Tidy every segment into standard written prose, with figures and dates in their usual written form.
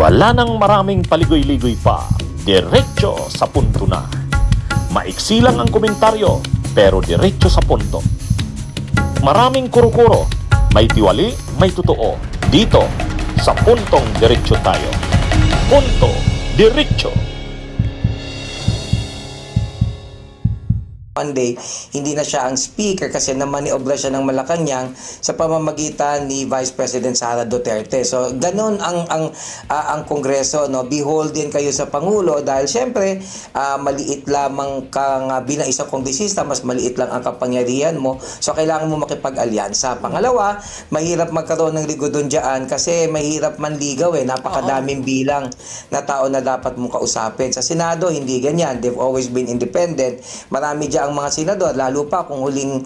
Wala nang maraming paligoy-ligoy pa, diretso sa punto na. Maiksi lang ang komentaryo, pero diretso sa punto. Maraming kuro-kuro, may tiwali, may totoo. Dito, sa Puntong Diretso tayo. Punto Diretso. Monday, hindi na siya ang speaker kasi namaniobra siya ng Malacanang sa pamamagitan ni Vice President Sara Duterte. So, ganun ang Kongreso, no? Beholden kayo sa Pangulo dahil syempre, maliit lamang kang bilang isang kongresista, mas maliit lang ang kapangyarihan mo. So, kailangan mo makipag-alyansa. Pangalawa, mahirap magkaroon ng ligodon dyan kasi mahirap manligaw eh. Napakadaming bilang na tao na dapat mong kausapin. Sa Senado, hindi ganyan. They've always been independent. Marami dyan ang mga senador, lalo pa kung huling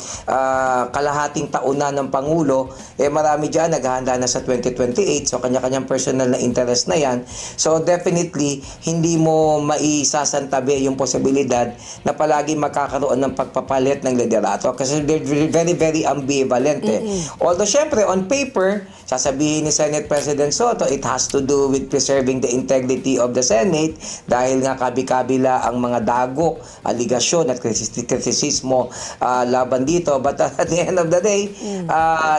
kalahating taon na ng Pangulo, marami dyan naghahanda na sa 2028, so kanya-kanyang personal na interest na yan. So definitely, hindi mo maisasantabi yung posibilidad na palagi makakaroon ng pagpapalit ng liderato kasi they're very, very ambivalent. Although syempre, on paper, sasabihin ni Senate President Soto, it has to do with preserving the integrity of the Senate dahil nga kabi-kabila ang mga dagok, aligasyon at kritisismo laban dito. But at the end of the day,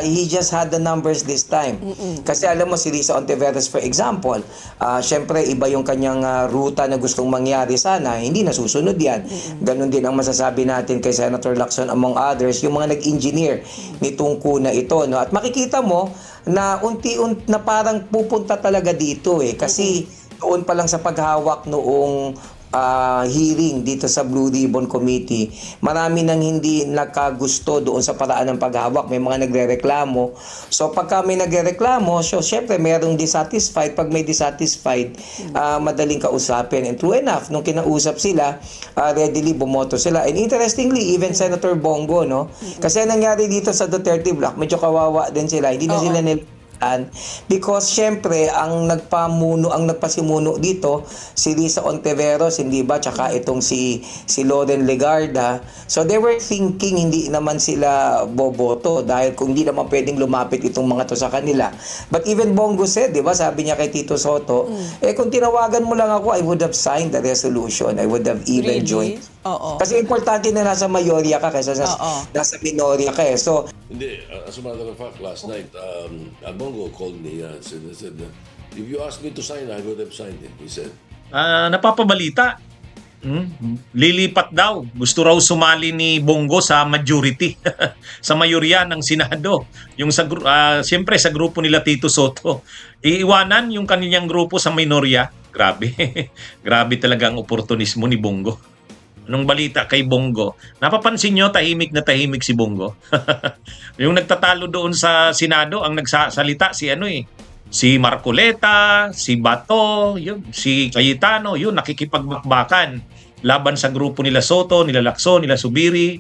he just had the numbers this time. Kasi alam mo, si Risa Ontiveros, for example, syempre iba yung kanyang ruta na gustong mangyari sana, hindi nasusunod yan. Ganon din ang masasabi natin kay Senator Lacson among others, yung mga nag-engineer nitong kuna ito. No? At makikita mo na unti-unti na parang pupunta talaga dito eh. Kasi doon pa lang sa paghawak noong hearing dito sa Blue Ribbon Committee, marami nang hindi nakagusto doon sa paraan ng paghawak. May mga nagrereklamo. So pagka may nagrereklamo, so syempre merong dissatisfied. Pag may dissatisfied, madaling kausapin. And true enough, nung kinausap sila, readily bumoto sila. And interestingly, even Senator Bongo, no? Kasi nangyari dito sa Duterte Block, medyo kawawa din sila. Hindi na sila because syempre ang nagpasimuno dito si Risa Ontiveros, hindi ba, tsaka itong si Loren Legarda. So they were thinking hindi naman sila boboto dahil kung hindi naman pwedeng lumapit itong mga to sa kanila. But even Bongo said, di ba, sabi niya kay Tito Soto, kung tinawagan mo lang ako, I would have signed the resolution, I would have even joined. Kasi importante na nasa mayorya ka kaysa nasa minorya ka eh. So hindi, as a matter of fact, last night, Bongo called me and said, if you asked me to sign, I would have signed it, he said. Napapabalita. Lilipat daw. Gusto raw sumali ni Bongo sa majority. Sa mayorya ng Senado. Yung siyempre sa grupo nila Tito Soto. Iiwanan yung kanilang grupo sa minorya. Grabe. Grabe talaga ang oportunismo ni Bongo. Anong balita kay Bongo? Napapansin nyo, tahimik na tahimik si Bongo. Yung nagtatalo doon sa Senado, ang nagsasalita si Marcoleta, si Bato, si Cayetano, nakikipagbakbakan laban sa grupo nila Soto, nila Lacson, nila Subiri.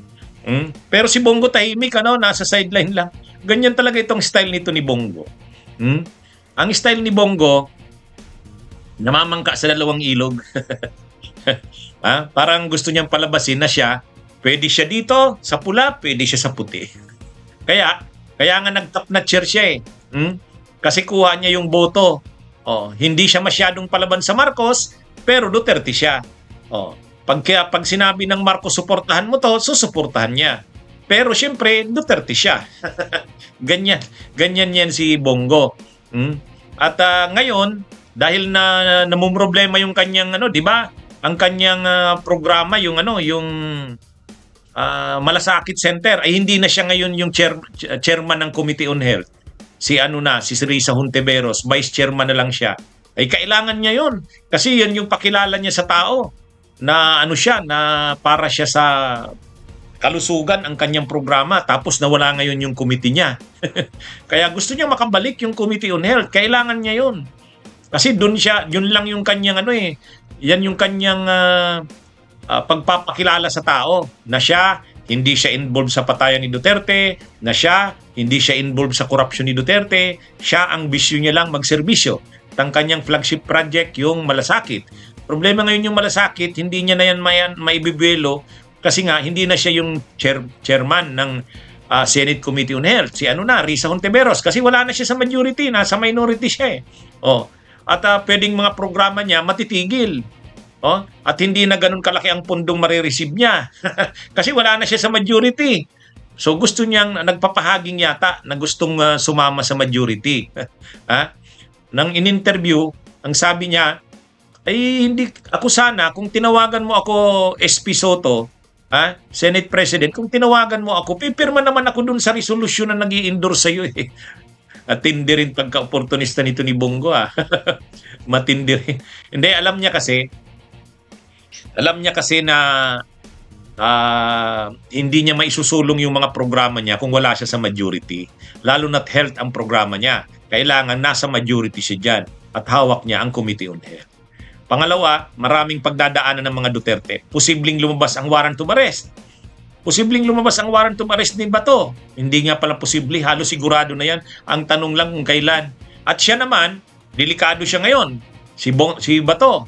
Pero si Bongo tahimik, nasa sideline lang. Ganyan talaga itong style nito ni Bongo. Ang style ni Bongo, namamangka sa dalawang ilog. Parang gusto niyang palabasin na siya, pwede siya dito sa pula, pwede siya sa puti. Kaya nga nag-top na chair siya eh. Kasi kuha niya yung boto. Hindi siya masyadong palaban sa Marcos, pero Duterte siya. Pag sinabi ng Marcos, suportahan mo to, susuportahan niya. Pero siyempre, Duterte siya. Ganyan yan si Bongo. At ngayon, dahil na namumroblema yung kanyang di ba? Ang kanyang programa, yung Malasakit Center, ay hindi na siya ngayon yung chairman ng Committee on Health. Si Risa Hontiveros, vice chairman na lang siya. Ay kailangan niya yun. Kasi yun yung pakilala niya sa tao na na para siya sa kalusugan ang kanyang programa. Tapos nawala ngayon yung committee niya. Kaya gusto niya makabalik yung Committee on Health. Kailangan niya yun. Kasi yun lang yung kanyang yan yung kanyang pagpapakilala sa tao na siya hindi siya involved sa patayan ni Duterte, na siya hindi siya involved sa korupsyon ni Duterte, siya ang bisyo niya lang magserbisyo. Ang kanyang flagship project yung Malasakit. Problema ngayon yung Malasakit, hindi niya na yan maibibuelo kasi nga hindi na siya yung chairman ng Senate Committee on Health. Si Risa Hontiveros kasi wala na siya sa majority, nasa minority siya eh. at pwedeng mga programa niya matitigil. Oh, at hindi na ganun kalaki ang pundong marireceive niya. Kasi wala na siya sa majority. So gusto niyang nagpapahaging yata na gustong sumama sa majority. Ha? Nang in-interview, ang sabi niya, ay hindi ako sana kung tinawagan mo ako SP Soto, Senate President, kung tinawagan mo ako, pipirma naman ako dun sa resolution na nag-i-endorse sa'yo eh. At tindi rin pagka-opportunista nito ni Bongo Matindi rin. Hindi, alam niya kasi na hindi niya maisusulong yung mga programa niya kung wala siya sa majority. Lalo na't health ang programa niya. Kailangan nasa majority siya dyan at hawak niya ang Committee on Health. Pangalawa, maraming pagdadaanan ng mga Duterte. Posibleng lumabas ang warrant of arrest. Posibleng lumabas ang warrant of arrest ni Bato. Hindi nga pala posible. Halos sigurado na yan. Ang tanong lang kung kailan. At siya naman, delikado siya ngayon. Si Bato,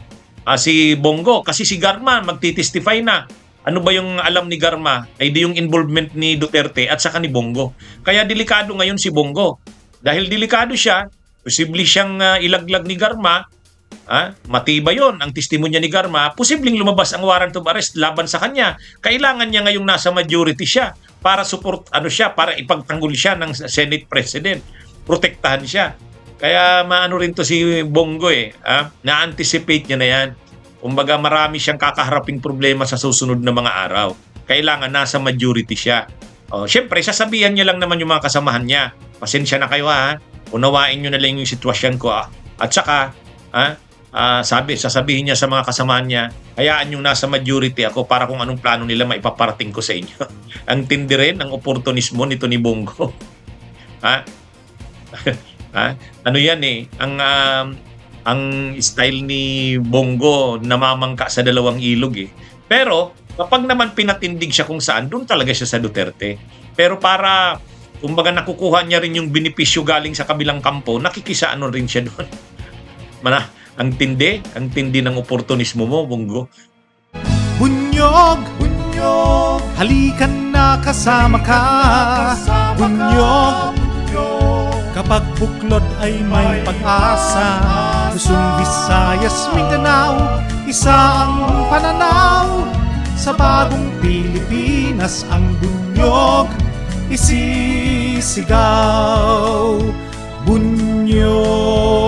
si Bongo. Kasi si Garma magtitestify na. Ano ba yung alam ni Garma? Ay di yung involvement ni Duterte at saka ni Bongo. Kaya delikado ngayon si Bongo. Dahil delikado siya, posible siyang ilaglag ni Garma. Matibay yon ang testimonya ni Garma, posibleng lumabas ang warrant of arrest laban sa kanya. Kailangan niya ngayong nasa majority siya para para ipagtanggol siya ng Senate President. Protektahan siya. Kaya maano rin to si Bongo na-anticipate niya na yan. Kumbaga marami siyang kakaharaping problema sa susunod na mga araw. Kailangan nasa majority siya. Siyempre, sasabihan niya lang naman yung mga kasamahan niya. Pasensya na kayo unawain niyo na lang yung sitwasyon ko At saka, sasabihin niya sa mga kasamahan niya, hayaan yung nasa majority ako para kung anong plano nila maipaparating ko sa inyo. Ang tindi rin, ang oportunismo nito ni Bongo. Ano yan ang style ni Bongo namamangka sa dalawang ilog Pero kapag naman pinatindig siya kung saan, doon talaga siya sa Duterte. Pero para kumbaga nakukuha niya rin yung benepisyo galing sa kabilang kampo, nakikisaano rin siya doon. Ang tindi ng oportunismo mo, Bongo. Bunyog, halikan na kasama ka. Bunyog, kapag buklod ay may pag-asa. Luzon, Visayas, Mindanao, isa ang pananaw. Sa bagong Pilipinas ang bunyog isisigaw. Bunyog.